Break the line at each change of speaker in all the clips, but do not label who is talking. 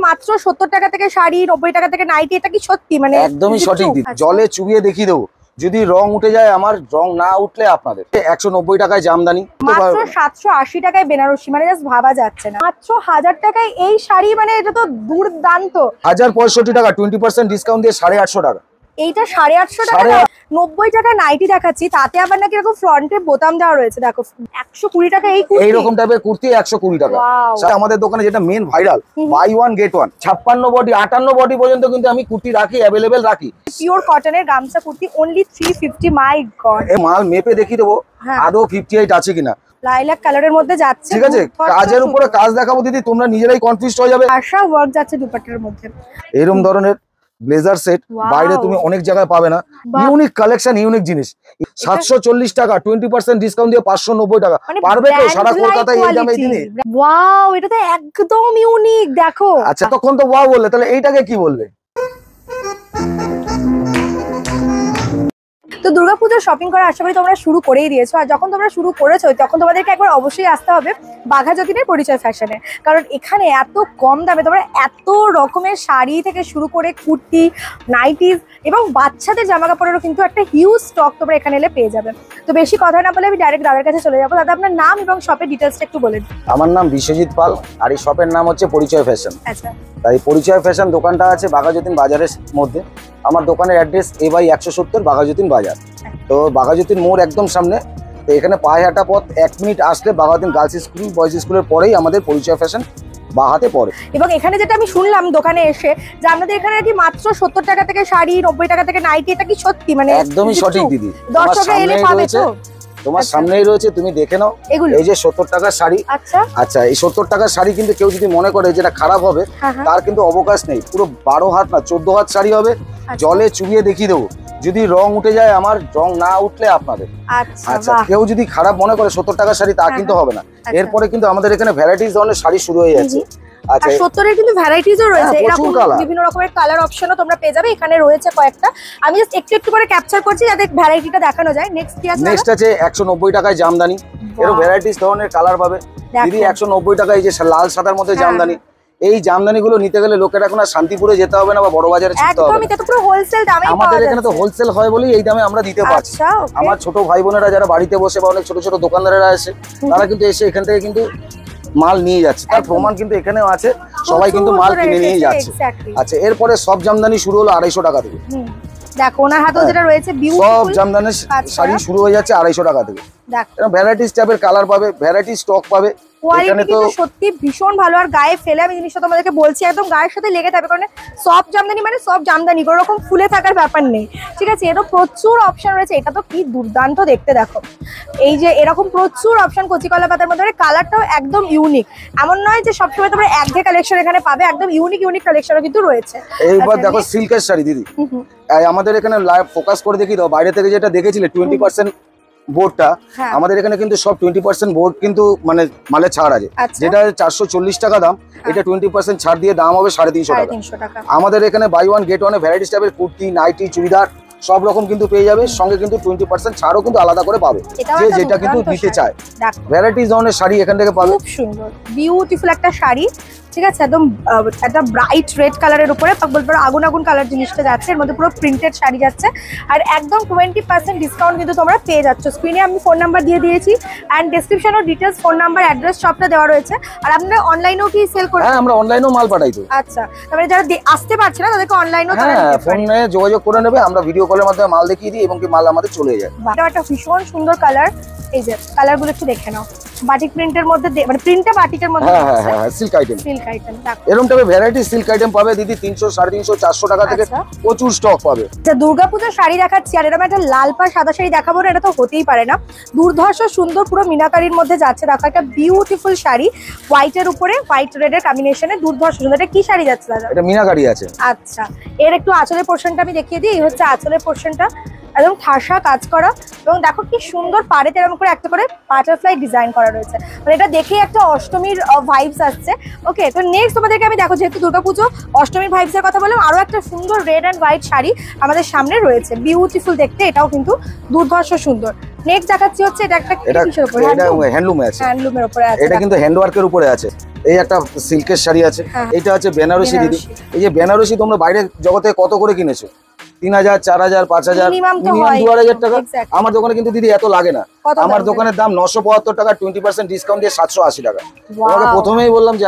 মাত্র 70 টাকা থেকে শাড়ি, 90 টাকা থেকে নাইটি, এটা কি সত্যি? মানে
একদমই সঠিক দিদি, জলে চুবিয়ে দেখিয়ে দেবো। যদি রং উঠে যায় আমার, রং না উঠলে আপনাদের 190 টাকায় জামদানি,
মাত্র 780 টাকায় বেনারসি, মানে জাস্ট ভাবা যাচ্ছে না। মাত্র 1000 টাকায় এই শাড়ি, মানে এটা তো দুর্দান্ত।
1065 টাকা 20% ডিসকাউন্ট দিয়ে 850 টাকা।
এইটা 850 টাকা। 90 টাকা নাইটি দেখাচ্ছি, তাতে আবার নাকি এরকম ফ্রন্টে বোতাম দেওয়া রয়েছে। দেখো 120 টাকা
এইরকম টাইপের কুর্তি 120 টাকা। আমাদের দোকানে যেটা main viral, buy one get one, 56 body 58 body পর্যন্ত কিন্তু আমি কুর্তি রাখি, অ্যাভেলেবেল রাখি।
পিওর কটনের গামছা কুর্তি অনলি 350। মাই গড,
এই মাল মেপে দেখিয়ে দেবো আদৌ 58 আছে কিনা।
লাইলাক কালারের মধ্যে যাচ্ছে,
ঠিক আছে। কাজের উপরে কাজ দেখাবো দিদি, তোমরা নিজেরাই কনফিউজড হয়ে যাবে।
আশা ওয়ার্ক যাচ্ছে দুপাট্টার মধ্যে।
এরকম ধরনের ব্লেজার সেট বাইরে তুমি অনেক জায়গায় পাবে না। ইউনিক কালেকশন, ইউনিক জিনিস। 740 টাকা 20% ডিসকাউন্ট দিয়ে 590 টাকা। পারবে তো সারা কলকাতায় এই দামে দিনে?
ওয়াও, এটা তো একদম ইউনিক। দেখো
আচ্ছা, তখন তো ওয়াও বললে, তাহলে এইটাকে কি বলবে?
তো দুর্গাপূজার শপিং করা আশা করি তোমরা শুরু করেই দিয়েছো। আর যখন তোমরা শুরু করেছো, তখন তোমাদেরকে একবার অবশ্যই আসতে হবে বাঘা যতীনের পরিচয় ফ্যাশনে। কারণ এখানে এত কম দামে তোমরা এত রকমের শাড়ি থেকে শুরু করে কুর্তি, নাইটিস এবং বাচ্চাদের জামা কাপড়েরও কিন্তু একটা হিউজ স্টক তোমরা এখানে এলে পেয়ে যাবে। তো বেশি কথা না বলে আমি ডাইরেক্ট দাদার কাছে চলে যাবো। দাদা, আপনার নাম এবং শপের ডিটেলসটা একটু বলে দিন।
আমার নাম বিশ্বজিৎ পাল, আর এই শপের নাম হচ্ছে পরিচয় ফ্যাশন।
আচ্ছা,
তাই পরিচয় ফ্যাশন দোকানটা আছে বাঘাযতীন বাজারের মধ্যে। আমার দোকানের অ্যাড্রেস A/170 বাঘাযতীন বাজার। তো বাঘাযতীন মোড় একদম সামনে। তো এখানে পায়ে হাঁটা পথ, 1 মিনিট আসলে বাঘাযতীন গার্লস স্কুল, বয়েজ স্কুলের পরেই আমাদের পরিচয় ফ্যাশন বা হাতে পড়ে।
এবং এখানে যেটা আমি শুনলাম দোকানে এসে, যে আপনাদের এখানে নাকি মাত্র 70 টাকা থেকে শাড়ি, 90 টাকা থেকে নাইটি, এটা কি সত্যি? মানে
একদমই সঠিক দিদি,
দর্শকরা এলে পাবে তো?
তোমার সামনেই রয়েছে, তুমি দেখে নাও। এই যে 70 টাকার শাড়ি।
আচ্ছা
আচ্ছা, এই 70 টাকার শাড়ি কিন্তু কেউ যদি মনে করে যেটা খারাপ হবে, তার কিন্তু অবকাশ নেই। পুরো 12 হাত না 14 হাত শাড়ি হবে। জলে চুবিয়ে দেখিয়ে দেবো। যদি রং উঠে যায় আমার, রং না উঠলে আপনাদের। আচ্ছা, কেউ যদি খারাপ মনে করে 70 টাকার শাড়ি, তা কিন্তু হবে না। এরপরে কিন্তু আমাদের এখানে ভ্যারাইটিস ধরনের শাড়ি শুরু হয়ে যাচ্ছে।
আচ্ছা, 70 এর কিন্তু ভ্যারাইটিসও রয়েছে, এরকম বিভিন্ন রকমের কালার অপশনও তোমরা পেয়ে যাবে। এখানে রয়েছে কয়েকটা, আমি জাস্ট একটু একটু করে ক্যাপচার করছি যাতে ভ্যারাইটিটা দেখানো যায়। নেক্সট কি আছে?
নেক্সট আছে 190 টাকায় জামদানি। এর ভ্যারাইটিস ধরনের কালার পাবে দিদি। 190 টাকায় যে লাল সাদার মধ্যে জামদানি। এই জামদানিগুলো নিতে গেলে লোকের এখন আর শান্তিপুরে যেতে হবে না বা বড় বাজারে যেতে হবে না।
একদমই, এটা পুরো হোলসেল দামে
আমাদের এখানে তো হোলসেল হয় বলেই এই দামে আমরা দিতে পারছি। আমার ছোট ভাই বোনেরা যারা বাড়িতে বসে বা অনেক ছোট ছোট দোকানদারেরা আছে, তারা কিন্তু এসে এখান থেকে কিন্তু মাল নিয়ে যাচ্ছে। তার প্রমাণ কিন্তু এখানেও আছে, সবাই কিন্তু মাল কিনে নিয়ে যাচ্ছে। আচ্ছা, এরপরে সব জামদানি শুরু হলো 250 টাকা থেকে।
দেখো ওনার হাতেও যেটা রয়েছে
সব জামদানির শাড়ি শুরু হয়ে যাচ্ছে 250 টাকা থেকে। ভ্যারাইটিস টাইপের কালার পাবে, ভ্যারাইটি স্টক পাবে।
কোয়ালিটি কিন্তু সত্যি ভীষণ ভালো। আর গায়ে ফেলে আমি জিনিসটা তোমাদেরকে বলছি, একদম গায়ের সাথে লেগে থাকবে। কারণ সব জামদানি মানে সব জামদানি, কোনো রকম ফুলে থাকার ব্যাপার নেই। ঠিক আছে, এরও প্রচুর অপশন রয়েছে। এটা তো কি দুর্দান্ত দেখতে, দেখো এই যে এরকম প্রচুর অপশন কচিকলা পাতার মধ্যে। কালারটাও একদম ইউনিক, এমন নয় যে সবসময় তোমরা একঘেয়ে কালেকশন এখানে পাবে। একদম ইউনিক ইউনিক কালেকশনও কিন্তু রয়েছে।
এইবার দেখো সিল্কের শাড়ি দিদি, আমাদের এখানে লাইভ ফোকাস করে দেখি দাও। বাইরে থেকে যেটা দেখেছিলে 20% বোর্ডটা, আমাদের এখানে কিন্তু সব 20% বোর্ড কিন্তু মানে মালে ছাড় আছে। যেটা 440 টাকা দাম, এটা 20% ছাড় দিয়ে দাম হবে 350 টাকা। আমাদের এখানে বাই ওয়ান গেট ওয়ানে ভ্যারাইটিস টাইপের কুর্তি, নাইটি, চুড়িদার সব রকম কিন্তু পেয়ে যাবে। সঙ্গে কিন্তু 20% ছাড়ও কিন্তু আলাদা করে পাবে, যে যেটা কিন্তু দিতে চায়। ভ্যারাইটিস ধরনের শাড়ি এখান থেকে পাবে।
খুব সুন্দর বিউটিফুল একটা শাড়ি। ঠিক আছে, একদম একটা ব্রাইট রেড কালারের উপরে বলবো আগুন আগুন কালার জিনিসটা যাচ্ছে। এর মধ্যে পুরো প্রিন্টেড শাড়ি যাচ্ছে। আর একদম 20% ডিসকাউন্ট কিন্তু তোমরা পেয়ে যাচ্ছ। স্ক্রিনে আমি ফোন নাম্বার দিয়ে দিয়েছি, অ্যান্ড ডেসক্রিপশনও ডিটেলস, ফোন নাম্বার, অ্যাড্রেস সবটা দেওয়া রয়েছে। আর আপনারা অনলাইনেও কি সেল করেন?
হ্যাঁ, আমরা অনলাইনেও মাল পাঠাই তো।
আচ্ছা, তারপরে যারা আসতে পারছে না তাদেরকে অনলাইনেও
ফোনে যোগাযোগ করে নেবে। আমরা ভিডিও কলের মাধ্যমে মাল দেখিয়ে দিই এবং কি মাল আমাদের চলে যায়।
এটা একটা ভীষণ সুন্দর কালার। এই যে কালারগুলো একটু দেখে নাও। বাটিক প্রিন্টের মধ্যে, মানে প্রিন্টটা বাটিকের মধ্যে।
হ্যাঁ, সিল্ক আইটেম।
সিল্ক আইটেম
এরকম টাইপের ভ্যারাইটি সিল্ক আইটেম পাবে দিদি। 300, 350, 400 টাকা থেকে প্রচুর স্টক পাবে।
আচ্ছা, দুর্গাপূজার শাড়ি দেখাচ্ছি, আর এরকম একটা লাল পাড় সাদা শাড়ি দেখাবো না, এটা তো হতেই পারে না। দুর্ধর্ষ সুন্দর পুরো মিনাকারির মধ্যে যাচ্ছে। দেখো একটা বিউটিফুল শাড়ি, হোয়াইটের উপরে হোয়াইট রেডের কম্বিনেশনে। দুর্ধর্ষ সুন্দর। এটা কি শাড়ি যাচ্ছে দাদা?
এটা মিনাকারি আছে।
আচ্ছা, এর একটু আঁচলের পোর্শনটা আমি দেখিয়ে দিই। এই হচ্ছে আঁচলের পোর্শনটা, একদম ঠাসা কাজ করা। এবং দেখো কি সুন্দর পাড়েতে এরকম করে একটা করে বাটারফ্লাই ডিজাইন করা রয়েছে। মানে এটা দেখেই একটা অষ্টমীর ভাইবস আসছে। ওকে, তো নেক্সট তোমাদেরকে আমি দেখো, যেহেতু দুর্গাপুজো অষ্টমীর ভাইবসের কথা বললাম, আরো একটা সুন্দর রেড অ্যান্ড হোয়াইট শাড়ি আমাদের সামনে রয়েছে। বিউটিফুল দেখতে, এটাও কিন্তু দুর্ধর্ষ সুন্দর। নেক্সট দেখাচ্ছি হচ্ছে এটা একটা কিসের উপরে?
এটা হ্যান্ডলুমে আছে।
হ্যান্ডলুমের উপরে আছে।
এটা কিন্তু হ্যান্ডওয়ার্কের উপরে আছে। এই একটা সিল্কের শাড়ি আছে, এটা আছে বেনারসি দিদি। এই যে বেনারসি তোমরা বাইরে জগতে কত করে কিনেছো? 3000, 4000, 5000, মিনিমাম 2000 টাকা। আমার দোকানে কিন্তু দিদি এত লাগে না। আমার দোকানের দাম 975 টাকা, 20% ডিসকাউন্ট দিয়ে 780 টাকা। তোমাকে প্রথমেই বললাম যে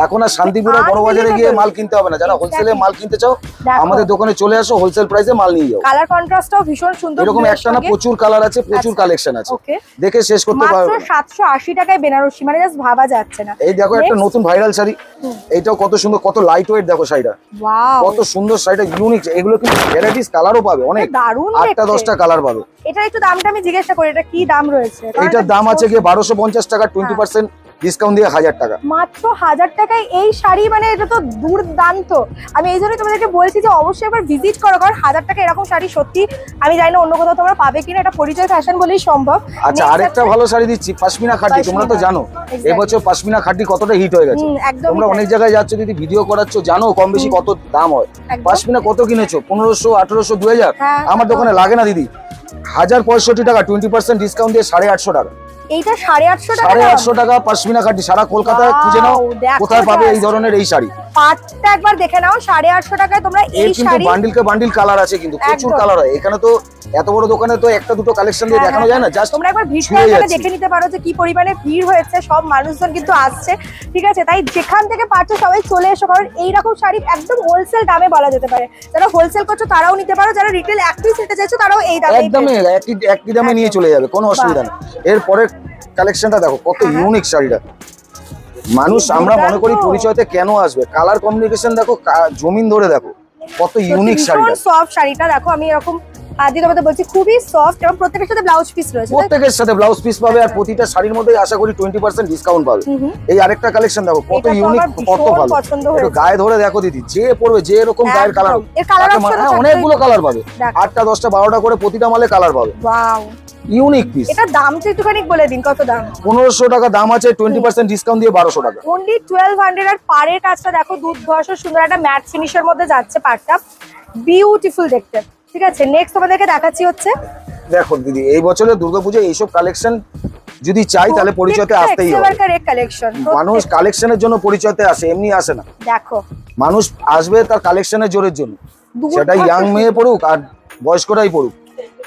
এখন আর শান্তিপুরের বড় বাজারে গিয়ে মাল কিনতে হবে না। যারা হোলসেলে মাল কিনতে চাও আমাদের দোকানে চলে আসো, হোলসেল প্রাইসে মাল নিয়ে যাও।
কালার কন্ট্রাস্টটাও ভীষণ সুন্দর।
এরকম একটা না প্রচুর কালার আছে, প্রচুর কালেকশন আছে, দেখে শেষ করতে পারবে না।
মাত্র 780 টাকায় বেনারসি, মানে জাস্ট ভাবা যাচ্ছে না।
এই দেখো একটা নতুন ভাইরাল শাড়ি, এইটাও কত সুন্দর, কত লাইট ওয়েট দেখো শাড়িটা, কত সুন্দর শাড়িটা, ইউনিক। এগুলো কিন্তু ভ্যারাইটিস কালারও পাবে অনেক, দারুণ 8টা 10টা কালার পাবে।
এটা একটু দামটা আমি জিজ্ঞাসা করি, এটা কি দাম রয়েছে?
এটার দাম আছে গিয়ে 1250 টাকা, 20% ডিসকাউন্ট দিয়ে 1000 টাকা।
মাত্র 1000 টাকায় এই শাড়ি, মানে এটা তো দুর্দান্ত। আমি এই জন্যই তোমাদেরকে বলছি যে অবশ্যই একবার ভিজিট করো, কারণ 1000 টাকা এরকম শাড়ি সত্যি আমি জানি না অন্য কোথাও তোমরা পাবে কিনা। এটা পরিচয় ফ্যাশন বলেই সম্ভব।
আচ্ছা, আরেকটা ভালো শাড়ি দিচ্ছি, পশমিনা খাটি। তোমরা তো জানো এবছর পশমিনা খাটি কতটা হিট হয়ে গেছে। তোমরা অনেক জায়গায় যাচ্ছ দিদি, ভিডিও করাচ্ছ, জানো কম বেশি কত দাম হয়। পশমিনা কত কিনেছো? 1500, 1800, 2000। আমার দোকানে লাগে না দিদি, 1065 টাকা, 20% ডিসকাউন্ট দিয়ে 850 টাকা।
এইটা 850 টাকা,
850 টাকা পশমিনা খাটি। সারা কলকাতায় খুঁজে নাও কোথায় পাবে এই ধরনের এই শাড়ি।
পাটটা একবার দেখে নাও, 850 টাকায় তোমরা এই শাড়ি।
বান্ডিল কে বান্ডিল কালার আছে, কিন্তু প্রচুর কালার হয়। এখানে তো এত বড় দোকানে তো একটা দুটো কালেকশন দিয়ে দেখানো যায় না। জাস্ট
তোমরা একবার ভিড়টা দেখে নিতে পারো যে কি পরিমাণে ভিড় হয়েছে, সব মানুষজন কিন্তু আসছে, ঠিক আছে? তাই যেখান থেকে পারছো সবাই চলে এসো, কারণ এইরকম শাড়ি একদম হোলসেল দামে বলা যেতে পারে। যারা হোলসেল করছো তারাও নিতে পারো, যারা রিটেল এক পিস নিতে চাইছো তারাও এই দামে
একদম একই দামে নিয়ে চলে যাবে, কোনো অসুবিধা নেই। এরপরে কালেকশনটা দেখো কত ইউনিক শাড়িটা। মানুষ আমরা মনে করি পরিচয়তে কেন আসবে, কালার কমিউনিকেশন দেখো, জমিন ধরে দেখো কত ইউনিক শাড়িটা।
সফট শাড়িটা দেখো, আমি এরকম আদি তোমাদের বলছি খুবই সফট, এবং প্রত্যেকটার সাথে ব্লাউজ পিস রয়েছে।
প্রত্যেকের সাথে ব্লাউজ পিস পাবে, আর প্রতিটা শাড়ির মধ্যে আশা করি 20% ডিসকাউন্ট পাবে। এই আরেকটা কালেকশন দেখো কত ইউনিক, কত ভালো। একটু গায়ে ধরে দেখো দিদি, যে পরবে যে এরকম গায়ের কালার, অনেকগুলো কালার পাবে, 8টা 10টা 12টা করে প্রতিটা মালে কালার পাবে। Wow, unique piece.
এটা দামটা একটুখানি বলে দিন, কত দাম?
1500 টাকা দাম আছে, 20% ডিসকাউন্ট দিয়ে 1200 টাকা।
অনলি 1200। আর পাড়ের কাজটা দেখো, দুর্ধর্ষ সুন্দর একটা ম্যাট ফিনিশের মধ্যে যাচ্ছে পাড়টা, বিউটিফুল দেখতে। ঠিক আছে, নেক্সট তোমাদেরকে দেখাচ্ছি হচ্ছে,
দেখো দিদি এই বছরের দুর্গাপূজায় এইসব কালেকশন যদি চাই তাহলে পরিচয়তে আসতেই হবে। মানুষ কালেকশনের জন্য পরিচয়তে আসে, এমনি আসে না।
দেখো
মানুষ আসবে তার কালেকশনের জোরের জন্য, সেটা ইয়াং মেয়ে পড়ুক আর বয়স্করাই পড়ুক।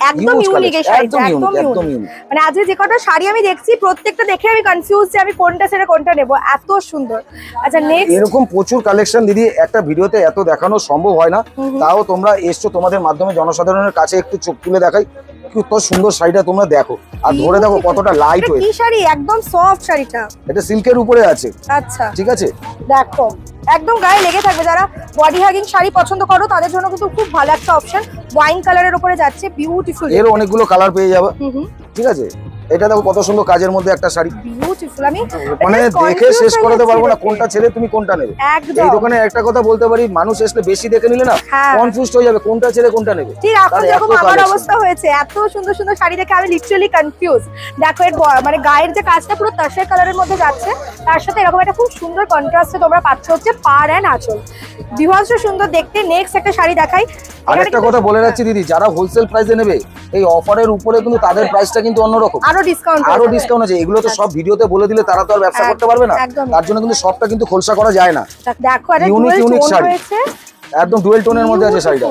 একদম ইউনিক এই শাড়িটা, একদম ইউনিক। মানে আজকে যে কটা শাড়ি আমি দেখছি প্রত্যেকটা দেখে আমি কনফিউজ যে আমি কোনটা ছেড়ে কোনটা নেব, এত সুন্দর। আচ্ছা নেক্সট,
এরকম প্রচুর কালেকশন দিদি একটা ভিডিওতে এত দেখানো সম্ভব হয় না। তাও তোমরা এসছো, তোমাদের মাধ্যমে জনসাধারণের কাছে একটু চোখ তুলে দেখাই কত সুন্দর শাড়িটা। তোমরা দেখো আর ধরে দেখো কতটা লাইট ওয়েট।
কি শাড়ি, একদম সফট শাড়িটা,
এটা সিল্কের উপরে আছে।
আচ্ছা
ঠিক আছে,
দেখো একদম গায়ে লেগে থাকবে। যারা বডি হাগিং শাড়ি পছন্দ করো তাদের জন্য কিন্তু খুব ভালো একটা অপশন। ওয়াইন কালারের উপরে যাচ্ছে, বিউটিফুল।
এর অনেকগুলো কালার পেয়ে যাবে। ঠিক আছে, এটা দেখো কত সুন্দর কাজের মধ্যে একটা শাড়ি,
বিউটিফুল। আমি
মানে দেখে শেষ করতে পারবো না কোনটা ছেড়ে তুমি কোনটা নেবে। এই দোকানে একটা কথা বলতে পারি, মানুষ আসলে বেশি দেখে নিলে না কনফিউজড হয়ে যাবে কোনটা ছেড়ে কোনটা নেবে।
ঠিক এখন যেরকম আমার অবস্থা হয়েছে, এত সুন্দর সুন্দর শাড়ি দেখে আমি লিটারালি কনফিউজ। দেখো এর মানে গায়ের যে কাজটা পুরো তাসের কালারের মধ্যে যাচ্ছে, তার সাথে এরকম একটা খুব সুন্দর কন্ট্রাস্টে তোমরা পাচ্ছ হচ্ছে পাড় এন্ড আঁচল, বিভৎস সুন্দর দেখতে। নেক্সট একটা শাড়ি দেখাই।
আরেকটা কথা বলে রাখছি দিদি, যারা হোলসেল প্রাইসে নেবে এই অফারের উপরে কিন্তু তাদের প্রাইসটা কিন্তু অন্যরকম, আরো ডিসকাউন্ট আছে। এগুলো তো সব ভিডিওতে বলে দিলে তারা তো আর ব্যবসা করতে পারবে না, তার জন্য কিন্তু সবটা কিন্তু খোলসা করা যায় না।
দেখো
ইউনিক শাড়ি, একদম ডুয়েল টোনের মধ্যে আছে শাড়িটা,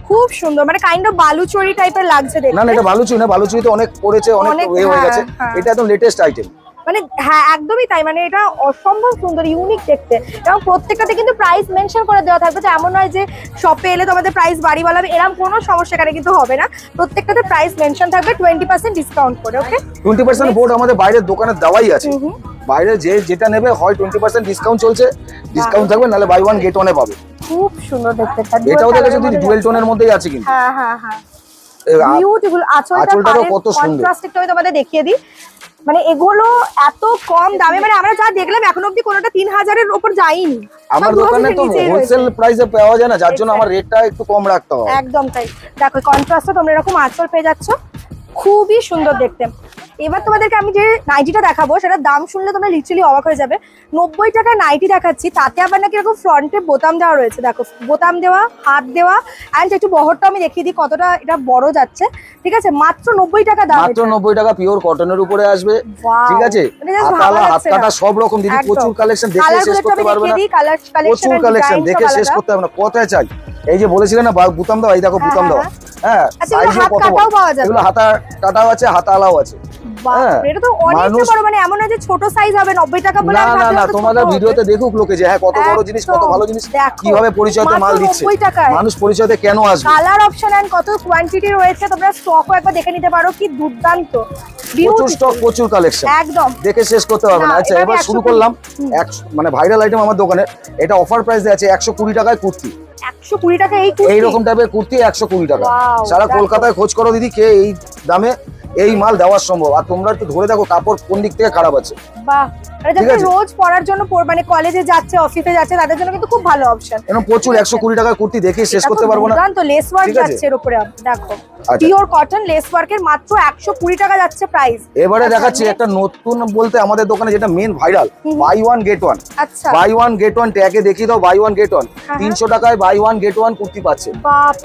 খুব সুন্দর। মানে কাইন্ড অফ বালুচরি টাইপের লাগছে দেখতে।
না না, এটা বালুচরি না, বালুচরি তো অনেক পড়েছে, অনেক হয়ে গেছে। এটা একদম লেটেস্ট আইটেম।
মানে হ্যাঁ একদমই তাই, মানে এটা অসম্ভব সুন্দর, ইউনিক দেখতে। এবং প্রত্যেকটাতে কিন্তু প্রাইস মেনশন করে দেওয়া থাকবে, তো এমন নয় যে শপে এলে তোমাদের প্রাইস বাড়ি বাড়াবে, এরকম কোনো সমস্যা এখানে কিন্তু হবে না। প্রত্যেকটাতে প্রাইস মেনশন থাকবে 20% ডিসকাউন্ট করে। ওকে,
20% বোর্ড আমাদের বাইরের দোকানে দেওয়াই আছে। বাইরে যেটা নেবে হয় 20% ডিসকাউন্ট চলছে, ডিসকাউন্ট থাকবে, নালে বাই ওয়ান গেট ওয়ানে পাবে।
খুব সুন্দর দেখতে।
এটাও দেখেছো দিদি, ডুয়েল টোনের মধ্যেই আছে কিন্তু।
হ্যাঁ হ্যাঁ হ্যাঁ, বিউটিফুল। আঁচলটাও কত সুন্দর, কন্ট্রাস্টটা আমি তোমাদের দেখিয়ে দিই। মানে এগুলো এত কম দামে, মানে আমরা যা দেখলাম এখনো অবধি কোনোটা 3000 এর উপর যায়নি।
আমার দোকানে তো হোলসেল প্রাইসে পাওয়া যায় না, যার জন্য আমার রেটটা একটু কম রাখতে হয়।
একদম তাই। দেখো কন্ট্রাস্টে তোমরা এরকম আঁচল পেয়ে যাচ্ছ, খুবই সুন্দর দেখতে। এবার তোমাদেরকে আমি যে নাইটিটা দেখাবো সেটার দাম শুনলে তোমরা লিটারালি অবাক হয়ে যাবে। 90 টাকা নাইটি দেখাচ্ছি, তাতে আবার নাকি এরকম ফ্রন্টে বোতাম দেওয়া রয়েছে। দেখো বোতাম দেওয়া, হাত দেওয়া, অ্যান্ড একটু বহরটা আমি দেখিয়ে দিই কতটা এটা বড় যাচ্ছে। ঠিক আছে, মাত্র 90 টাকা দাম,
মাত্র 90 টাকা পিওর কটনের উপরে আসবে। ঠিক আছে, হাত কাটা সব রকম দিদি, প্রচুর কালেকশন দেখে শেষ করতে পারবে না, প্রচুর কালেকশন দেখে শেষ করতে পারবে না। কোথায় চাই এই যে বলেছিলেন না বুতাম দাও, এই দেখো বুতাম দাও। হ্যাঁ, সাইজও কত বড়, এগুলো হাতা কাটাও আছে, হাতালাও আছে।
এটা তো অনেকটা বড়, মানে এমন না যে ছোট সাইজ হবে 90 টাকা বলে।
না না না, তোমাদের ভিডিওতে দেখুক লোকে যে হ্যাঁ কত বড় জিনিস, কত ভালো জিনিস, কিভাবে পরিচয়তে মাল দিচ্ছে, মানুষ পরিচয়তে কেন আসবে।
কালার অপশন এন্ড কত কোয়ান্টিটি রয়েছে, তোমরা স্টকও একবার দেখে নিতে পারো, কি দুর্দান্ত
প্রচুর স্টক, প্রচুর কালেকশন, একদম দেখে শেষ করতে পারবে না। আচ্ছা, এবার শুরু করলাম মানে ভাইরাল আইটেম আমার দোকানে। এটা অফার প্রাইস আছে 120 টাকায় কুর্তি।
120 টাকা এই
রকম টাইপের কুর্তি 120 টাকা। সারা কলকাতায় খোঁজ করো দিদি, কে এই দামে এই মাল দেওয়া সম্ভব। আর তোমরা একটু ধরে দেখো কাপড় কোন দিক থেকে খারাপ আছে।
বাহ, যারা রোজ পরার জন্য মানে কলেজে যাচ্ছে, অফিসে যাচ্ছে, তাদের জন্য কিন্তু খুব ভালো অপশন।
এরকম প্রচুর 120 টাকার কুর্তি দেখে শেষ করতে পারবো না।
তো লেস ওয়ার্ক যাচ্ছে এর উপরে, দেখো পিওর কটন লেস ওয়ার্কের মাত্র 120 টাকা যাচ্ছে প্রাইস।
এবারে দেখাচ্ছি একটা নতুন বলতে আমাদের দোকানে যেটা main viral, buy one get one.
আচ্ছা,
বাই ওয়ান গেট ওয়ান ট্যাগে দেখিয়ে দাও, বাই ওয়ান গেট ওয়ান। 300 টাকায় buy one get one kurti পাচ্ছে,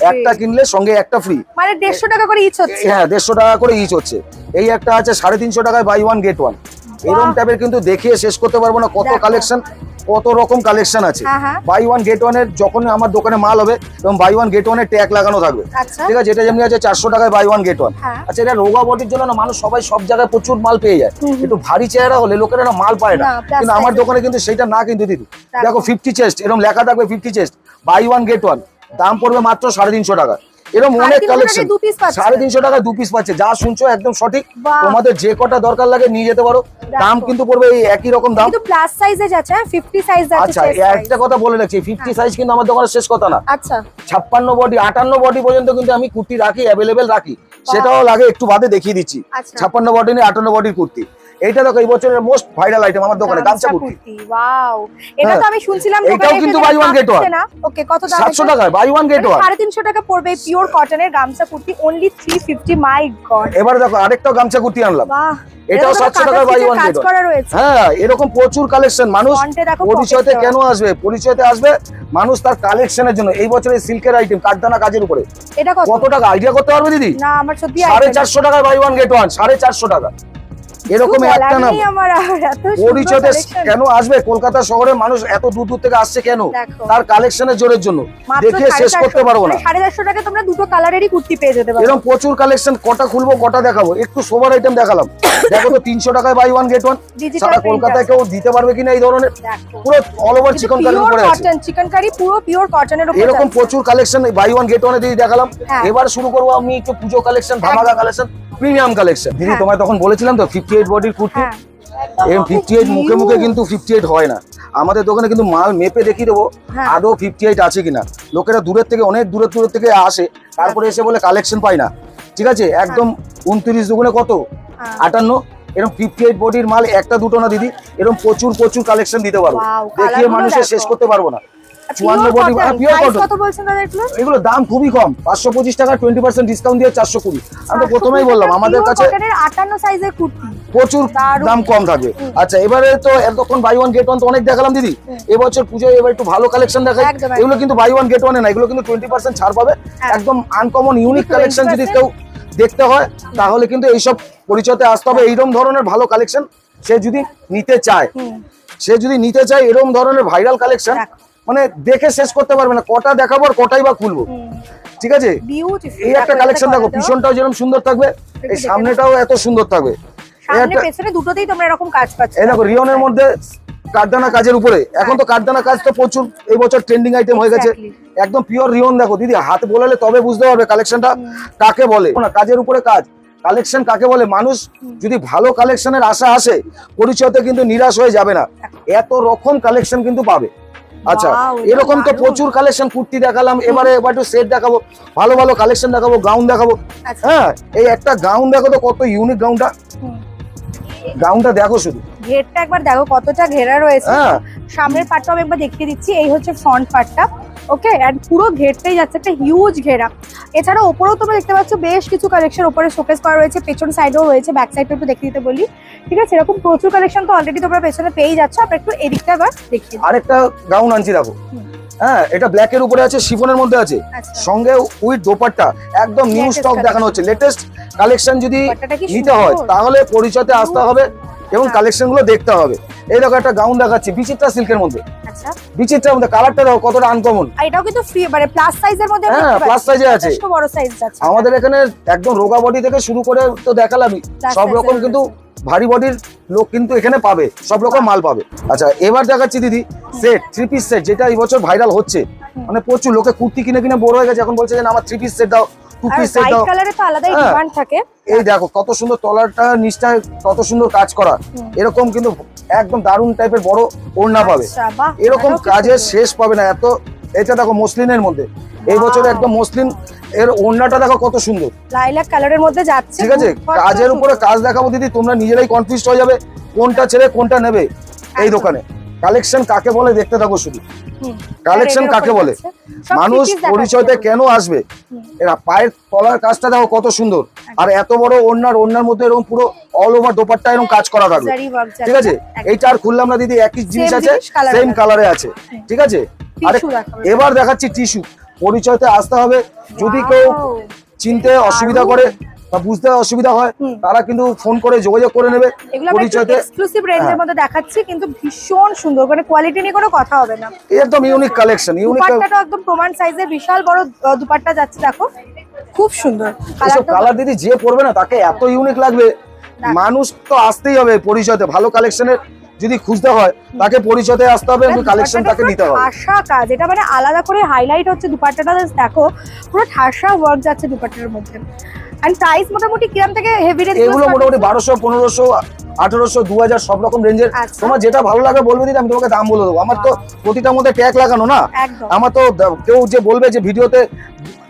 একটা কিনলে সঙ্গে একটা ফ্রি,
মানে 150 টাকা করে ইচ হচ্ছে।
হ্যাঁ, 150 টাকা করে ইচ হচ্ছে। এই একটা আছে 350 টাকায় বাই ওয়ান গেট ওয়ান। এরকম টাইপের কিন্তু দেখিয়ে শেষ করতে পারবো না, কত কালেকশন, কত রকম কালেকশন আছে। বাই ওয়ান গেট ওয়ান এর যখন আমার দোকানে মাল হবে এবং বাই ওয়ান গেট ওয়ান এর ট্যাগ লাগানো থাকবে। ঠিক আছে, এটা যেমনি আছে 400 টাকায় বাই ওয়ান গেট ওয়ান। আচ্ছা, এটা রোগা বডির জন্য না, মানুষ সবাই সব জায়গায় প্রচুর মাল পেয়ে যায়। একটু ভারী চেহারা হলে লোকেরা না মাল পায় না, কিন্তু আমার দোকানে কিন্তু সেটা না। কিন্তু দিদি দেখো 50 চেস্ট, এরকম লেখা থাকবে 50 chest buy one get one, দাম পড়বে মাত্র 350 টাকা। এরকম অনেক কালেকশন, 350 টাকায় 2 পিস পাচ্ছে। যা শুনছো একদম সঠিক, তোমাদের যে কটা দরকার লাগে নিয়ে যেতে পারো। দাম কিন্তু পড়বে এই একই রকম দাম,
কিন্তু প্লাস সাইজে যাচ্ছে, 50 সাইজ যাচ্ছে।
আচ্ছা, একটা কথা বলে রাখছি, 50 সাইজ কিন্তু আমার দোকানে শেষ কথা না।
আচ্ছা,
56 বডি 58 বডি পর্যন্ত কিন্তু আমি কুর্তি রাখি, अवेलेबल রাখি। সেটাও লাগে একটু বাদে দেখিয়ে দিচ্ছি। 56 বডি নেই, 58 বডির কুর্তি। এইটা দেখো এই বছরের মোস্ট ভাইরাল আইটেম আমার দোকানে, গামছা কুর্তি।
ওয়াও, এটা তো আমি শুনছিলাম
এটাও কিন্তু বাই ওয়ান গেট ওয়ান।
ওকে, কত দাম?
700 টাকা বাই ওয়ান গেট ওয়ান,
350 টাকা পড়বে পিওর কটনের গামছা কুর্তি, অনলি 350। মাই গড,
এবারে দেখো আরেকটা গামছা কুর্তি আনলাম।
বাহ,
এটাও 700 টাকা বাই ওয়ান গেট ওয়ান। হ্যাঁ, এরকম প্রচুর কালেকশন। মানুষ পরিচয়তে কেন আসবে, পরিচয়তে আসবে মানুষ তার কালেকশনের জন্য। এই বছরের সিল্কের আইটেম কাঠদানা কাজের উপরে,
এটা
কত টাকা আইডিয়া করতে পারবে দিদি?
না, আমার সত্যি
450 টাকা বাই ওয়ান গেট ওয়ান, 450 টাকা। এরকম একটা নাম, পরিচয়তে কেন আসবে? কলকাতা শহরে মানুষ এত দূর দূর থেকে আসছে কেন? তার কালেকশনের জোরের জন্য। দেখে শেষ করতে পারবো না।
450 টাকা তোমরা দুটো কালারেরই কুর্তি পেয়ে যেতে পারো।
এরকম প্রচুর কালেকশন, কটা খুলবো কটা দেখাবো। একটু সোবার আইটেম দেখালাম, দেখো তো 300 টাকায় বাই ওয়ান গেট ওয়ান। সারা কলকাতায় কেউ দিতে পারবে কিনা এই ধরনের? পুরো অল ওভার চিকন কারির উপরে আছে,
চিকন কারি পুরো পিওর কটনের উপরে।
এরকম প্রচুর কালেকশন বাই ওয়ান গেট ওয়ানে দিয়ে দেখালাম। এবার শুরু করবো আমি একটু পুজো কালেকশন, ধামাকা কালেকশন, প্রিমিয়াম কালেকশন। দিদি তোমায় তখন বলেছিলাম তো 58 বডির কুর্তি, এরকম 58 মুখে মুখে কিন্তু 58 হয় না। আমাদের দোকানে কিন্তু মাল মেপে দেখিয়ে দেবো আদৌ 58 আছে কিনা। লোকেরা দূরের থেকে, অনেক দূরের থেকে আসে, তারপরে এসে বলে কালেকশন পাই না। ঠিক আছে, একদম 29 দুগুণে কত 58। এরকম 58 বডির মাল একটা দুটো না দিদি, এরকম প্রচুর প্রচুর কালেকশন দিতে পারবো, দেখিয়ে মানুষের শেষ করতে পারবো না। 54 বডি পিওর কটন,
কত বলছেন দাদা এগুলো?
এগুলো দাম খুবই কম, 525 টাকা, 20% ডিসকাউন্ট দিয়ে 420। আমি তো প্রথমেই বললাম আমাদের কাছে
58 সাইজের কুর্তি
প্রচুর দাম কম থাকবে। আচ্ছা, এবারে তো এতক্ষণ বাই ওয়ান গেট ওয়ান তো অনেক দেখালাম দিদি, এবছর পুজোয় এবার একটু ভালো কালেকশন দেখাই। এগুলো কিন্তু বাই ওয়ান গেট ওয়ানে না, এগুলো কিন্তু 20% ছাড় পাবে। একদম আনকমন ইউনিক কালেকশন যদি কেউ দেখতে হয় তাহলে কিন্তু এইসব পরিচয়তে আসতে হবে। এইরকম ধরনের ভালো কালেকশন সে যদি নিতে চায়, এরকম ধরনের ভাইরাল কালেকশন মানে দেখে শেষ করতে পারবে না। কটা দেখাবো আর কটাই বা খুলবো। ঠিক আছে, এই একটা কালেকশন দেখো, পিছনটাও যেরকম সুন্দর থাকবে, এই সামনেটাও এত সুন্দর থাকবে।
সামনে পেছনে দুটোতেই তোমরা এরকম কাজ পাচ্ছ।
এই দেখো রিয়নের মধ্যে কাঠদানা কাজের উপরে, এখন তো কাঠদানা কাজ তো প্রচুর এই বছর ট্রেন্ডিং আইটেম হয়ে গেছে। একদম পিওর রিয়ন দেখো দিদি, হাত বোলালে তবে বুঝতে পারবে কালেকশনটা কাকে বলে। না, কাজের উপরে কাজ, কালেকশন কাকে বলে। মানুষ যদি ভালো কালেকশনের আশা আসে, পরিচয়তে কিন্তু নিরাশ হয়ে যাবে না, এত রকম কালেকশন কিন্তু পাবে। আচ্ছা, এরকম তো প্রচুর কালেকশন কুর্তি দেখালাম। এবারে একটু সেট দেখাবো, ভালো ভালো কালেকশন দেখাবো, গাউন দেখাবো। হ্যাঁ, এই একটা গাউন দেখো তো কত ইউনিক গাউনটা। গাউনটা দেখো শুধু,
ঘেরটা একবার দেখো কতটা ঘেরা রয়েছে। সামনের পার্টটা আমি একবার দেখিয়ে দিচ্ছি, এই হচ্ছে ফ্রন্ট পার্টটা। ওকে, এন্ড পুরো ঘেরটাই যাচ্ছে একটা হিউজ ঘেরা। এছাড়া ওপরেও তোমরা দেখতে পাচ্ছ বেশ কিছু কালেকশন উপরে শোকেস করা রয়েছে, পেছন সাইডেও রয়েছে, ব্যাক সাইডটা একটু দেখিয়ে দিতে বলি। ঠিক আছে, এরকম প্রচুর কালেকশন তো অলরেডি তোমরা পেছনে পেয়ে যাচ্ছ। আমরা একটু এদিকটা আবার দেখিয়ে দিই।
আরেকটা গাউন আনছি দেখো, হ্যাঁ এটা ব্ল্যাক এর উপরে আছে, শিফনের মধ্যে আছে, সঙ্গে উইথ দোপাট্টা, একদম নিউ স্টক দেখানো হচ্ছে, লেটেস্ট কালেকশন। যদি নিতে হয় তাহলে পরিচয়তে আসতে হবে এবং কালেকশন গুলো দেখতে হবে। এই দেখো একটা গাউন দেখাচ্ছি বিচিত্রা সিল্কের মধ্যে।
আচ্ছা,
বিচিত্রার মধ্যে কালারটা দেখো কতটা আনকমন।
এটাও কিন্তু ফ্রি, মানে প্লাস সাইজের মধ্যে।
হ্যাঁ, প্লাস সাইজে আছে,
একটু বড় সাইজ আছে
আমাদের এখানে। একদম রোগা বডি থেকে শুরু করে তো দেখালামই, সব রকম কিন্তু ভারী বডির লোক কিন্তু এখানে পাবে, সব রকম মাল পাবে। আচ্ছা, এবার দেখাচ্ছি দিদি সেট, 3 পিস সেট, যেটা এই বছর ভাইরাল হচ্ছে। মানে প্রচুর লোকে কুর্তি কিনে কিনে বড় হয়ে গেছে, এখন বলছে যে আমার 3 পিস সেট দাও, 2 পিস সেট দাও।
কালারে তো আলাদাই ডিমান্ড থাকে।
এই দেখো কত সুন্দর তলাটা, নিচটা কত সুন্দর কাজ করা, এরকম কিন্তু একদম দারুণ টাইপের বড় ওড়না পাবে। এরকম কাজের শেষ পাবে না এত। এটা দেখো মসলিনের মধ্যে, এই বছর একদম মসলিন এর ওড়নাটা দেখো কত সুন্দর,
লাইলাক কালারের মধ্যে যাচ্ছে।
ঠিক আছে, কাজের উপরে কাজ দেখাবো দিদি, তোমরা নিজেরাই কনফিউজ হয়ে যাবে কোনটা ছেড়ে কোনটা নেবে। এই দোকানে কালেকশন কাকে বলে দেখতে থাকো শুধু, কালেকশন কাকে বলে, মানুষ পরিচয়তে কেন আসবে। এরা পায়ের তলার কাজটা দেখো কত সুন্দর, আর এত বড় ওড়নার মধ্যে এরকম পুরো অল ওভার দোপাট্টা এরকম কাজ করা থাকবে। ঠিক আছে, এইটা আর খুললাম না দিদি, একই জিনিস আছে, সেম কালারে আছে। ঠিক আছে, আর এবার দেখাচ্ছি টিস্যু। পরিচয়তে আসতে হবে, যদি কেউ চিনতে অসুবিধা করে বা বুঝতে অসুবিধা হয় তারা কিন্তু ফোন করে যোগাযোগ করে নেবে।
পরিচয়তে এক্সক্লুসিভ রেঞ্জের মধ্যে দেখাচ্ছি, কিন্তু ভীষণ সুন্দর, মানে কোয়ালিটি নিয়ে কোনো কথা হবে না।
একদম ইউনিক কালেকশন, ইউনিক।
দুপাট্টাটা একদম প্রমাণ সাইজের বিশাল বড় দুপাট্টা যাচ্ছে, দেখো খুব সুন্দর
কালার। দিদি যে পরবে না তাকে এত ইউনিক লাগবে, মানুষ তো আসতেই হবে পরিচয়তে। ভালো কালেকশনের যদি খুঁজতে হয় তাকে পরিচয়তে আসতে হবে এবং কালেকশন তাকে নিতে হবে।
ঠাসা কাজ, এটা মানে আলাদা করে হাইলাইট হচ্ছে দুপাট্টাটা। দেখো পুরো ঠাসা ওয়ার্ক যাচ্ছে দুপাট্টার মধ্যে। এন্ড প্রাইস মোটামুটি কিরকম থেকে হেভি রেঞ্জ?
এগুলো মোটামুটি 1200, 1500, 1800, 2000 সব রকম রেঞ্জের। তোমার যেটা ভালো লাগে বলবে দিদি, আমি তোমাকে দাম বলে দেবো। আমার তো প্রতিটার মধ্যে ট্যাগ লাগানো না, আমার তো কেউ যে বলবে যে ভিডিওতে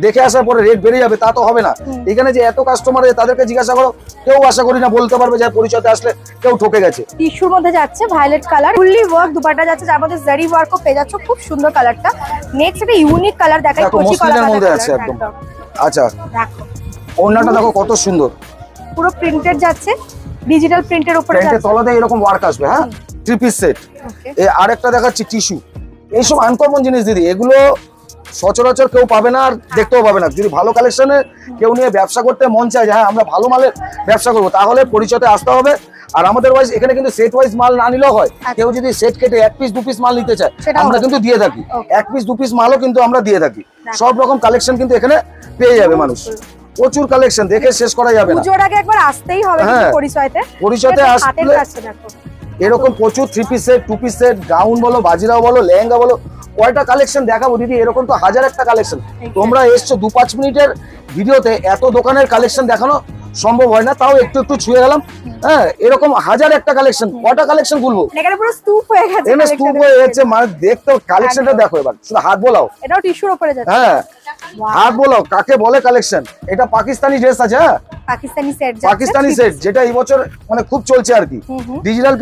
দেখে আসার পরে রেট বেড়ে যাবে তা তো হবে না। এখানে যে এত কাস্টমার আছে তাদেরকে জিজ্ঞাসা করো, কেউ আশা করি না বলতে পারবে যে পরিচয়তে আসলে কেউ ঠকে গেছে।
টিস্যুর মধ্যে যাচ্ছে violet colour, fully work dupatta যাচ্ছে, যার মধ্যে জারি ওয়ার্কও পেয়ে যাচ্ছে, খুব সুন্দর কালারটা। নেক্সট একটা ইউনিক কালার দেখাই, কোচি কালারের মধ্যে আছে একদম।
আচ্ছা, দেখো ওড়নাটা দেখো কত সুন্দর,
পুরো প্রিন্টেড যাচ্ছে, ডিজিটাল প্রিন্টের উপরে যাচ্ছে,
প্রিন্টের তলাতে এরকম ওয়ার্ক আসবে। হ্যাঁ, 3 পিস সেট। এই আরেকটা দেখাচ্ছি টিস্যু। এইসব আনকমন জিনিস দিদি, এগুলো সচরাচর কেউ পাবে না আর দেখতেও পাবে না। যদি ভালো কালেকশনে কেউ নিয়ে ব্যবসা করতে মন চায় যে হ্যাঁ আমরা ভালো মালের ব্যবসা করবো, তাহলে পরিচয়তে আসতে হবে। আর আমাদের ওয়াইজ এখানে কিন্তু সেট ওয়াইজ মাল না নিলেও হয়, কেউ যদি সেট কেটে 1 পিস 2 পিস মাল নিতে চায় আমরা কিন্তু দিয়ে থাকি, 1 পিস 2 পিস মালও কিন্তু আমরা দিয়ে থাকি। সব রকম কালেকশন কিন্তু এখানে পেয়ে যাবে মানুষ, প্রচুর কালেকশন, দেখে শেষ করা যাবে না।
পুজোর আগে একবার আসতেই হবে
পরিচয়তে আসলে এরকম প্রচুর 3 piece set, 2 piece set, gown বলো, বাজিরাও বলো, লেহেঙ্গা বলো, কয়টা কালেকশন দেখাবো দিদি। এরকম তো হাজার একটা কালেকশন। তোমরা এসছো 2-5 মিনিটের ভিডিওতে, এত দোকানের কালেকশন দেখানো সম্ভব হয় না, তাও একটু একটু ছুঁয়ে গেলাম। হ্যাঁ, এরকম হাজার একটা কালেকশন, কয়টা কালেকশন বলবো,
এখানে পুরো স্তূপ হয়ে গেছে,
এখানে স্তূপ হয়ে গেছে। মানে দেখতে কালেকশনটা দেখো, এবার শুধু হাত বোলাও।
এটাও টিস্যুর উপরে যাচ্ছে।
হ্যাঁ, হাত বোলাও কাকে বলে কালেকশন। এটা পাকিস্তানি ড্রেস আছে। হ্যাঁ, পাকিস্তানি সেট, যেটা এই বছর মানে খুব চলছে আর কি। ডিজিটাল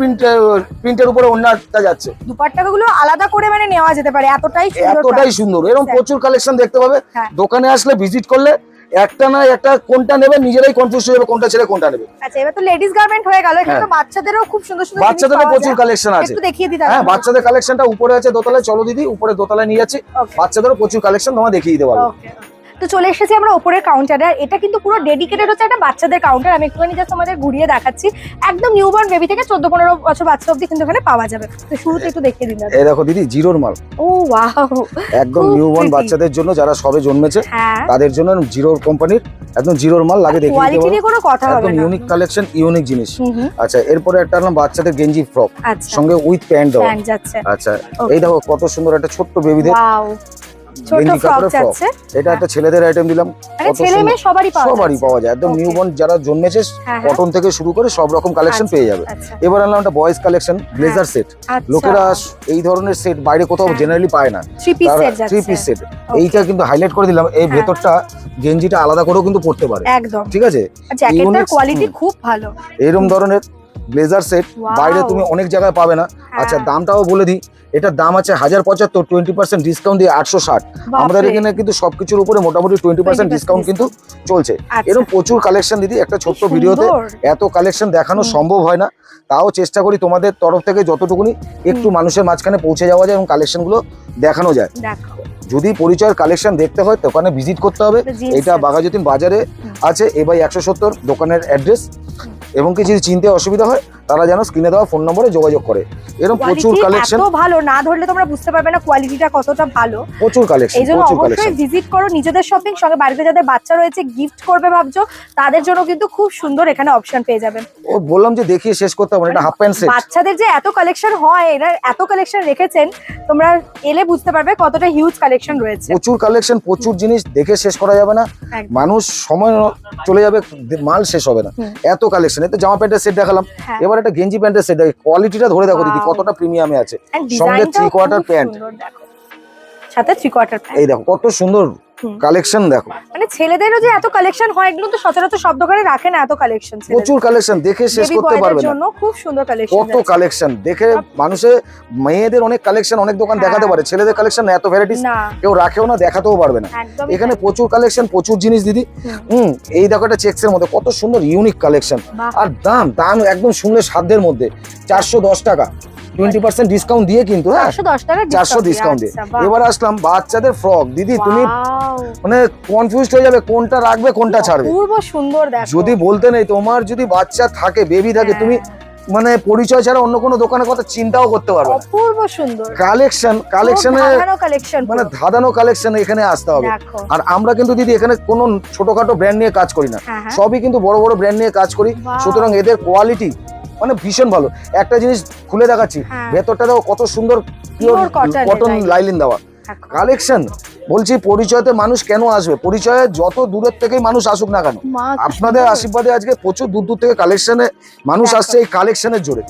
প্রিন্টের উপরে ওড়নাটা যাচ্ছে।
দুপাট্টাগুলো আলাদা করে মানে নেওয়া যেতে পারে, এতটাই সুন্দর।
এরকম প্রচুর কালেকশন দেখতে পাবে। দোকানে আসলে ভিজিট করলে একটা না একটা কোনটা নেবে নিজেরাই কনফিউজ হয়ে যাবে কোনটা ছেড়ে কোনটা নেবে।
আচ্ছা, এবার তো লেডিস গার্মেন্ট হয়ে গেল, এখানে তো বাচ্চাদেরও খুব সুন্দর সুন্দর
বাচ্চাদেরও প্রচুর কালেকশন আছে,
একটু দেখিয়ে দিতে।
হ্যাঁ, বাচ্চাদের কালেকশনটা উপরে আছে দোতলায়, চলো দিদি উপরে দোতলায় নিয়ে যাচ্ছি। বাচ্চাদেরও প্রচুর কালেকশন তোমায় দেখিয়ে দিতে পারবো।
তো চলে এসেছি আমরা উপরের কাউন্টারে, আর এটা কিন্তু পুরো ডেডিকেটেড হচ্ছে একটা বাচ্চাদের কাউন্টার। আমি একটুখানি জাস্ট তোমাদের ঘুরিয়ে দেখাচ্ছি। একদম নিউবর্ন বেবি থেকে 14-15 বছর বাচ্চা অবধি কিন্তু এখানে পাওয়া যাবে। তো শুরুতে একটু দেখিয়ে দিন।
এই দেখো দিদি, জিরোর মাল।
ও ওয়াও,
একদম নিউবর্ন বাচ্চাদের জন্য, যারা সবে জন্মেছে তাদের জন্য জিরোর কোম্পানির একদম জিরোর মাল লাগে, দেখিয়ে দিতে পারবো।
কোয়ালিটি নিয়ে কোনো কথা হবে না,
একদম ইউনিক কালেকশন, ইউনিক জিনিস। আচ্ছা, এরপরে একটা নাম বাচ্চাদের গেঞ্জি ফ্রক, সঙ্গে উইথ প্যান্ট দাও। আচ্ছা, এই দেখো কত সুন্দর একটা ছোট্ট বেবিদের এটা একটা ছেলেদের আইটেম দিলাম,
সবারই
পাওয়া যায়। একদম নিউবর্ন যারা জন্মেছে কটন থেকে শুরু করে সব রকম কালেকশন পেয়ে যাবে। এবার আনলাম একটা বয়েজ কালেকশন, ব্লেজার সেট। লোকেরা এই ধরনের সেট বাইরে কোথাও জেনারেলি পায় না, 3 পিস সেট। এইটা কিন্তু হাইলাইট করে দিলাম, এই ভেতরটা গেঞ্জিটা আলাদা করেও কিন্তু পড়তে পারে, ঠিক আছে।
জ্যাকেটটার কোয়ালিটি খুব ভালো।
এরকম ধরনের ব্লেজার সেট, বাইরে তুমি অনেক জায়গায় পাবে না। আচ্ছা দামটাও বলে দিই, এটার দাম আছে 1075, 20% ডিসকাউন্ট দিয়ে 860। আমাদের এখানে কিন্তু সবকিছুর উপরে মোটামুটি 20% ডিসকাউন্ট কিন্তু চলছে। এরকম প্রচুর কালেকশন দিদি, একটা ছোট্ট ভিডিওতে এত কালেকশন দেখানো সম্ভব হয় না, তাও চেষ্টা করি তোমাদের তরফ থেকে যতটুকুনি একটু মানুষের মাঝখানে পৌঁছে যাওয়া যায় এবং কালেকশন গুলো দেখানো যায়। যদি পরিচয়ের কালেকশন দেখতে হয় দোকানে ভিজিট করতে হবে। এটা বাঘাযতীন বাজারে আছে, এবাই 170 দোকানের অ্যাড্রেস। এবং কি যদি চিনতে অসুবিধা হয় তারা যেন স্ক্রিনে দেওয়া ফোন নম্বরে যোগাযোগ করে। এরকম প্রচুর কালেকশন,
এত ভালো না ধরলে তোমরা বুঝতে পারবে না কোয়ালিটিটা কতটা ভালো।
প্রচুর কালেকশন,
এইজন্য অবশ্যই ভিজিট করো। নিজেদের শপিং সঙ্গে বাড়িতে যাদের বাচ্চা রয়েছে গিফট করবে ভাবছো তাদের জন্য কিন্তু খুব সুন্দর এখানে অপশন পেয়ে যাবেন।
ও বললাম যে দেখিয়ে শেষ করতে হবে না, এটা হাফ প্যান্ট সেট।
বাচ্চাদের যে এত কালেকশন হয়, এরা এত কালেকশন রেখেছেন, তোমরা এলে বুঝতে পারবে কতটা হিউজ কালেকশন রয়েছে।
প্রচুর কালেকশন, প্রচুর জিনিস দেখে শেষ করা যাবে না, মানুষ সময় চলে যাবে, মাল শেষ হবে না, এত কালেকশন। এতে জামা প্যান্টের সেট দেখালাম, এবার একটা গেঞ্জি প্যান্টের সেট, কোয়ালিটিটা ধরে দেখো দিদি কতটা প্রিমিয়ামে আছে, সঙ্গে 3/4 প্যান্ট,
সাথে 3/4 প্যান্ট।
এই দেখো কত সুন্দর কালেকশন। দেখো
মানে ছেলেদেরও যে এত কালেকশন হয় এগুলো তো সচরাচর সব দোকানে রাখে না, এত কালেকশন।
প্রচুর কালেকশন দেখে শেষ করতে পারবে না,
খুব সুন্দর কালেকশন,
কত কালেকশন দেখে মানুষে। মেয়েদের অনেক কালেকশন অনেক দোকান দেখাতে পারে, ছেলেদের কালেকশন এত ভ্যারাইটিস কেউ রাখেও না, দেখাতেও পারবে না। এখানে প্রচুর কালেকশন, প্রচুর জিনিস দিদি। এই দেখো একটা চেক্সের মধ্যে কত সুন্দর ইউনিক কালেকশন, আর দাম দাম একদম শুনলে সাধ্যের মধ্যে। 410 টাকা 20% ডিসকাউন্ট দিয়ে, কিন্তু 410 ডিসকাউন্ট দিয়ে। এবার আসলাম বাচ্চাদের ফ্রক দিদি, তুমি মানে কনফিউজড হয়ে যাবে কোনটা রাখবে কোনটা ছাড়বে।
পূর্ব সুন্দর দেখো,
যদি বলতে নেই তোমার যদি বাচ্চা থাকে, বেবি থাকে, তুমি মানে পরিচয় ছাড়া অন্য কোনো দোকানের কথা চিন্তাও করতে পারবে না।
অপূর্ব সুন্দর
কালেকশনে মানে ধাঁধানো কালেকশন এখানে আসতে হবে। আর আমরা কিন্তু দিদি এখানে কোনো ছোটখাটো ব্র্যান্ড নিয়ে কাজ করি না, সবই কিন্তু বড় বড় ব্র্যান্ড নিয়ে কাজ করি। সুতরাং এদের কোয়ালিটি মানে ভীষণ ভালো। একটা জিনিস খুলে দেখাচ্ছি, ভেতরটা দেখো কত সুন্দর পিওর কটন লাইলিন দেওয়া কালেকশন। বলছি পরিচয়তে মানুষ কেন আসবে, পরিচয়ে যত দূরের থেকেই মানুষ আসুক না কেন, আপনাদের আশীর্বাদে আজকে প্রচুর দূর দূর থেকে কালেকশনে মানুষ আসছে এই কালেকশনের জোরে।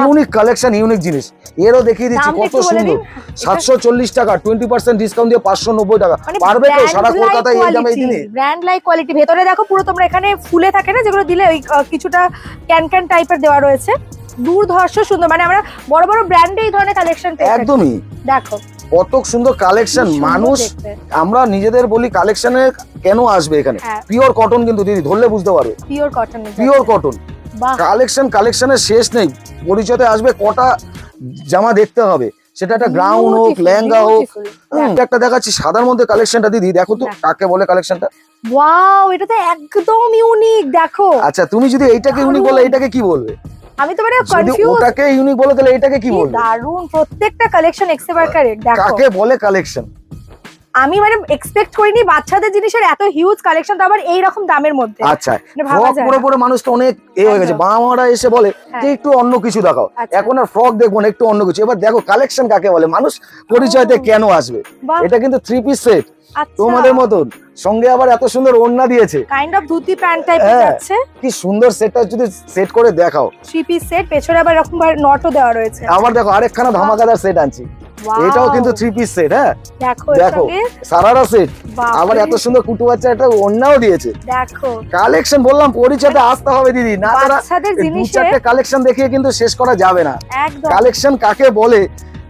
ইউনিক কালেকশন, ইউনিক জিনিস। এরও দেখিয়ে দিচ্ছি কত সুন্দর। 740 টাকা 20% ডিসকাউন্ট দিয়ে 590 টাকা। পারবে তো সারা কলকাতায় এই দামে এই দিনে?
Brand like quality. ভেতরে দেখো পুরো তোমরা এখানে ফুলে থাকে না যেগুলো দিলে ওই কিছুটা ক্যান ক্যান টাইপের দেওয়া রয়েছে, দুর্ধর্ষ সুন্দর। মানে আমরা বড় বড় ব্র্যান্ডে এই ধরনের কালেকশন পেয়ে থাকি।
একদমই
দেখো
কত সুন্দর কালেকশন। মানুষ আমরা নিজেদের বলি কালেকশনে কেন আসবে এখানে, পিওর কটন কিন্তু দিদি ধরলে বুঝতে পারবে, pure cotton, pure cotton collection. কালেকশনের শেষ নেই। পরিচয়তে আসবে কটা জামা দেখতে হবে, সেটা একটা গ্রাউন্ড হোক লেহেঙ্গা হোক। একটা দেখাচ্ছি সাদার মধ্যে কালেকশনটা দিদি, দেখো তো কাকে বলে কালেকশনটা।
ওয়াও, এটা তো একদম ইউনিক। দেখো আচ্ছা,
তুমি যদি এইটাকে ইউনিক বলে এইটাকে কি বলবে?
আমি তো মানে কনফিউজ।
ওটাকে ইউনিক বলে তাহলে এটাকে কি বলবে?
দারুন, প্রত্যেকটা কালেকশন এক্সেভারকারেট। দেখো
কাকে বলে কালেকশন।
আমি মানে এক্সপেক্ট করিনি বাচ্চাদের জিনিসের এত হিউজ কালেকশন, তো আবার এই রকম দামের মধ্যে।
আচ্ছা, ফ্রক পরে পরে মানুষ তো অনেক হয়ে গেছে, বাবা-মারা এসে বলে যে একটু অন্য কিছু দেখাও, এখন আর ফ্রক দেখবো না, একটু অন্য কিছু। এবার দেখো কালেকশন কাকে বলে, মানুষ পরিচয়তে কেন আসবে। এটা কিন্তু 3 পিস সেট তোমাদের মতন, সঙ্গে আবার এত সুন্দর ওড়না দিয়েছে,
কাইন্ড অফ ধুতি প্যান্ট টাইপের আছে।
কি সুন্দর সেটটা যদি সেট করে দেখাও।
3 পিস সেট, পেছনে আবার এরকম ভাবে নটও দেওয়া রয়েছে।
আবার দেখো আরেকখানা ধামাকাদার সেট আনছি, এটাও কিন্তু 3 পিস সেট। হ্যাঁ দেখো সারারা সেট, আবার এত সুন্দর কুটু বাচ্চা একটা ওড়নাও দিয়েছে।
দেখো
কালেকশন বললাম পরিচয়তে আসতে হবে দিদি, না
বাচ্চাদের জিনিসে
2-4টে কালেকশন দেখিয়ে কিন্তু শেষ করা যাবে না। কালেকশন কাকে বলে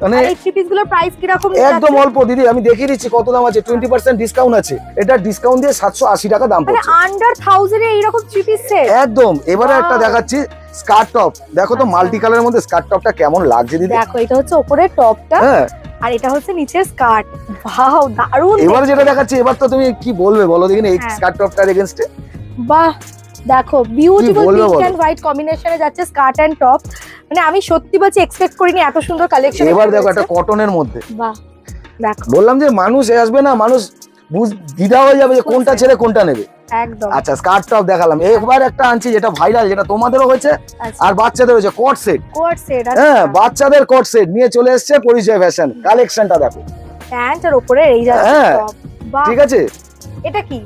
মানে
এই 3 পিস গুলোর প্রাইস কি রকম?
একদম অল্প দিদি, আমি দেখিয়ে দিচ্ছি কত দাম আছে। 20% ডিসকাউন্ট আছে, এটা ডিসকাউন্ট দিয়ে 780 টাকা দাম পড়ছে,
মানে আন্ডার 1000 এ এই রকম 3 পিস সেট
একদম। এবারে একটা দেখাচ্ছি স্কার্ট টপ, দেখো তো মাল্টি কালারের মধ্যে স্কার্ট টপটা কেমন লাগছে দিদি।
দেখো এটা হচ্ছে উপরের টপটা, হ্যাঁ, আর এটা হচ্ছে নিচের স্কার্ট। ওয়াও দারুণ।
এবারে যেটা দেখাচ্ছি, এবার তো তুমি কি বলবে বলো দেখি এই স্কার্ট টপটার এগেইনস্টে।
বাহ, দেখো বিউটিফুল পিঙ্ক এন্ড হোয়াইট কম্বিনেশনে যাচ্ছে স্কার্ট এন্ড টপ। মানে আমি সত্যি বলছি এক্সপেক্ট করিনি এত সুন্দর কালেকশন।
এবার দেখো একটা কটনের মধ্যে।
বাহ, দেখো
বললাম যে মানুষ আসবে না, মানুষ দ্বিধা হয়ে যাবে যে কোনটা ছেড়ে কোনটা নেবে।
একদম।
আচ্ছা স্কার্ট টপ দেখালাম, এবার একটা আনছি যেটা ভাইরাল, যেটা তোমাদেরও হয়েছে আর বাচ্চাদের হয়েছে, কোট সেট।
কোট সেট,
হ্যাঁ বাচ্চাদের কোট সেট নিয়ে চলে এসেছে পরিচয় ফ্যাশন। কালেকশনটা দেখো,
প্যান্ট আর উপরে এই যাচ্ছে টপ। বাহ, ঠিক আছে। এটা কি?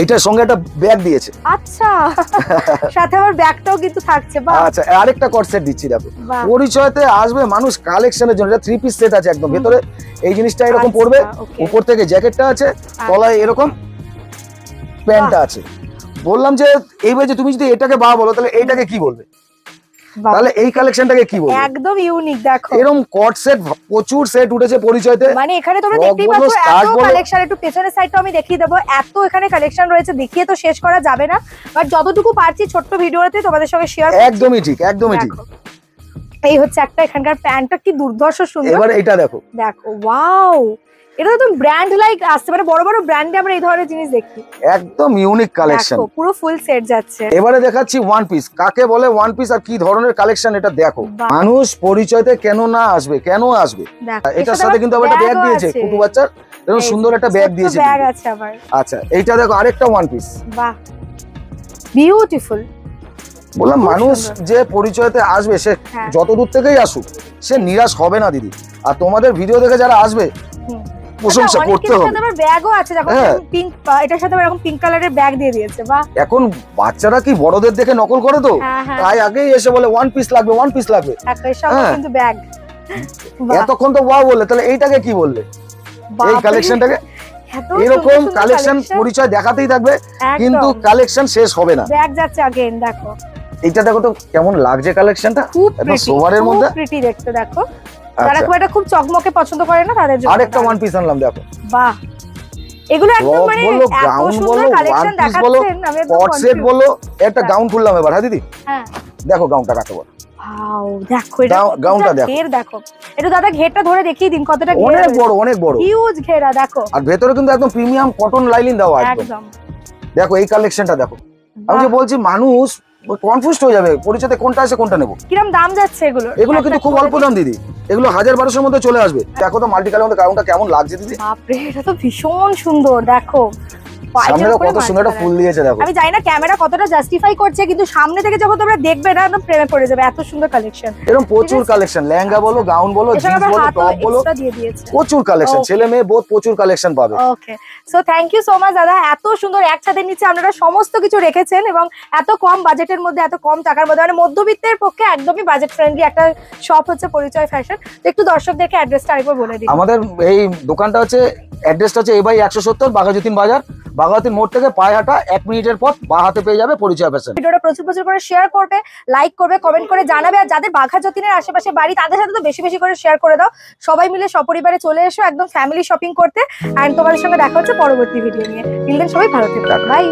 এইটার সঙ্গে একটা ব্যাগ দিয়েছে।
আচ্ছা, সাথে আবার ব্যাগটাও কিন্তু থাকছে। বাহ,
আচ্ছা আরেকটা কোট সেট দিচ্ছি দেখো। পরিচয়তে আসবে মানুষ কালেকশনের জন্য। এটা 3 পিস সেট আছে একদম, ভেতরে এই জিনিসটা এরকম পড়বে, উপর থেকে জ্যাকেটটা আছে, তলায় এরকম প্যান্টটা আছে। বললাম যে এইবার যে তুমি যদি এটাকে বা বলো তাহলে এইটাকে কি বলবে? তাহলে এই কালেকশনটাকে কি বলবো,
একদম ইউনিক। দেখো
এরকম কট সেট প্রচুর সেট উঠেছে পরিচয়তে,
মানে এখানে তোমরা দেখতেই পাচ্ছ এত কালেকশন। একটু পেছনের সাইডটা আমি দেখিয়ে দেবো, এত এখানে কালেকশন রয়েছে, দেখিয়ে তো শেষ করা যাবে না, বাট যতটুকু পারছি ছোট্ট ভিডিওতে তোমাদের সঙ্গে শেয়ার।
একদমই ঠিক, একদমই ঠিক।
এই হচ্ছে একটা এখানকার প্যান্টটা কি দুর্ধর্ষ সুন্দর।
এবার এটা দেখো,
দেখো ওয়াও, এটা তো ব্র্যান্ড লাইক আসছে, মানে বড় বড় ব্র্যান্ডে আমরা এই ধরনের জিনিস দেখি,
একদম ইউনিক কালেকশন,
পুরো ফুল সেট যাচ্ছে।
এবারে দেখাচ্ছি ওয়ান পিস, কাকে বলে ওয়ান পিস আর কি ধরনের কালেকশন এটা দেখো। মানুষ পরিচয়তে কেন না আসবে, কেন আসবে। এটার সাথে কিন্তু আবার একটা ব্যাগ দিয়েছে কুটু বাচ্চার, এরকম সুন্দর একটা ব্যাগ দিয়েছে,
ব্যাগ আছে আবার।
আচ্ছা এইটা দেখো আরেকটা ওয়ান পিস,
বাহ বিউটিফুল।
বললাম মানুষ যে পরিচয়তে আসবে সে যত দূর থেকেই আসুক সে নিরাশ হবে না দিদি, আর তোমাদের ভিডিও দেখে যারা আসবে প্রশংসা করতে হবে।
আবার ব্যাগও আছে, দেখো পিঙ্ক, এটার সাথে এরকম পিঙ্ক কালারের ব্যাগ দিয়ে দিয়েছে। বাহ, এখন
বাচ্চারা কি বড়দের দেখে নকল করে, তো তাই আগেই এসে বলে ওয়ান পিস লাগবে, ওয়ান পিস লাগবে,
কিন্তু ব্যাগ
এতক্ষণ তো ওয়াও বললে, তাহলে এইটাকে কি বললে, এই কালেকশনটাকে। এরকম কালেকশন পরিচয় দেখাতেই থাকবে, কিন্তু কালেকশন শেষ হবে না।
ব্যাগ যাচ্ছে अगेन, দেখো
এইটা দেখো তো কেমন লাগছে কালেকশনটা,
একদম সোভারের মধ্যে, খুব প্রিটি দেখতে। দেখো যারা খুব একটা খুব চকমকে পছন্দ করে না তাদের জন্য
আরেকটা ওয়ান পিস আনলাম, দেখো
বাহ, এগুলো একদম মানে এত সুন্দর কালেকশন দেখাচ্ছেন। আমি একদম
কট সেট বলো, একটা গাউন খুললাম এবার। হ্যাঁ দিদি, হ্যাঁ দেখো গাউনটা কাটবো।
ওয়াও দেখো এটা
গাউনটা
ঘের দেখো, একটু দাদা ঘেরটা ধরে দেখিয়ে দিন কতটা ঘের,
অনেক বড়, অনেক বড়,
হিউজ ঘেরা। দেখো
আর ভেতরে কিন্তু একদম প্রিমিয়াম কটন লাইনিং দেওয়া একদম। দেখো এই কালেকশনটা দেখো, আমি যে বলছি মানুষ কনফিউজড হয়ে যাবে পরিচয়তে কোনটা আছে কোনটা নেব।
কিরকম দাম যাচ্ছে এগুলো?
এগুলো কিন্তু খুব অল্প দাম দিদি, এগুলো 1000-1200 এর মধ্যে চলে আসবে। দেখো তো মাল্টি কালারের মধ্যে গাউনটা কেমন লাগছে দিদি,
বাপরে এটা তো ভীষণ সুন্দর। দেখো
সামনে কত সুন্দর একটা ফুল দিয়েছে, দেখো
আমি জানি না ক্যামেরা কতটা জাস্টিফাই করছে, কিন্তু সামনে থেকে যখন তোমরা দেখবে না একদম প্রেমে পড়ে যাবে, এত সুন্দর কালেকশন।
এরকম প্রচুর কালেকশন, লেহেঙ্গা বলো, গাউন বলো, জিন্স বলো, টপ বলো, প্রচুর কালেকশন, ছেলে মেয়ে বহুত প্রচুর কালেকশন পাবে।
Okay, so thank you so much দাদা, এত সুন্দর এক ছাদের নিচে আপনারা সমস্ত কিছু রেখেছেন, এবং এত কম বাজেটের মধ্যে, এত কম টাকার মধ্যে, মানে মধ্যবিত্তের পক্ষে একদমই বাজেট ফ্রেন্ডলি একটা শপ হচ্ছে পরিচয় ফ্যাশন। তো একটু দর্শকদেরকে অ্যাড্রেসটা আরেকবার বলে দিন।
আমাদের এই দোকানটা হচ্ছে, অ্যাড্রেসটা হচ্ছে A/170 বাঘাযতীন বাজার, বাঘাযতীন মোড় থেকে পায়ে হাঁটা 1 মিনিটের পথ, বা হাতে পেয়ে যাবে পরিচয় ফ্যাশন।
ভিডিওটা প্রচুর প্রচুর করে শেয়ার করবে, লাইক করবে, কমেন্ট করে জানাবে, আর যাদের বাঘাযতীনের আশেপাশে বাড়ি তাদের সাথে তো বেশি বেশি করে শেয়ার করে দাও। সবাই মিলে সপরিবারে চলে এসো একদম ফ্যামিলি শপিং করতে। এন্ড তোমাদের সঙ্গে দেখা হচ্ছে পরবর্তী ভিডিও নিয়ে। টিল দেন সবাই ভালো থেকো, বাই।